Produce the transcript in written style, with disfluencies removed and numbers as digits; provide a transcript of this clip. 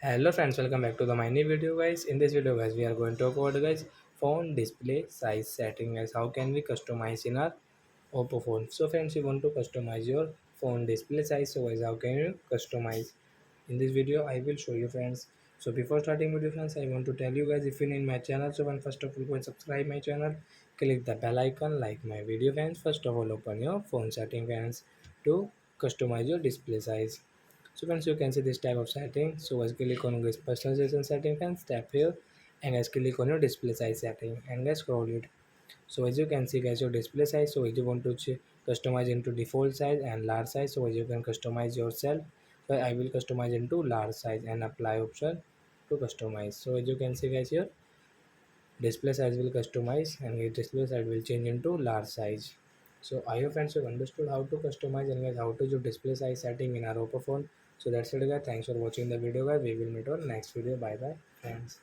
Hello friends, welcome back to the my new video guys. In this video guys, we are going to talk about guys phone display size setting guys. How can we customize in our Oppo phone? So friends, you want to customize your phone display size. So guys, how can you customize? In this video, I will show you friends. So before starting video friends, I want to tell you guys if you're in my channel. So when first of all go and subscribe my channel, click the bell icon, like my video friends. First of all, open your phone setting friends to customize your display size. So friends, you can see this type of setting. So guys, click on this personalization setting friends, tap here and guys click on your display size setting and guys scroll it. So as you can see guys, your display size, so if you want to customize into default size and large size, so as you can customize yourself. So I will customize into large size and apply option to customize. So as you can see guys, here display size will customize and your display size will change into large size. So I hope friends you understood how to customize and guys how to do display size setting in our Oppo phone. So that's it guys, thanks for watching the video guys, we will meet on next video. Bye bye friends.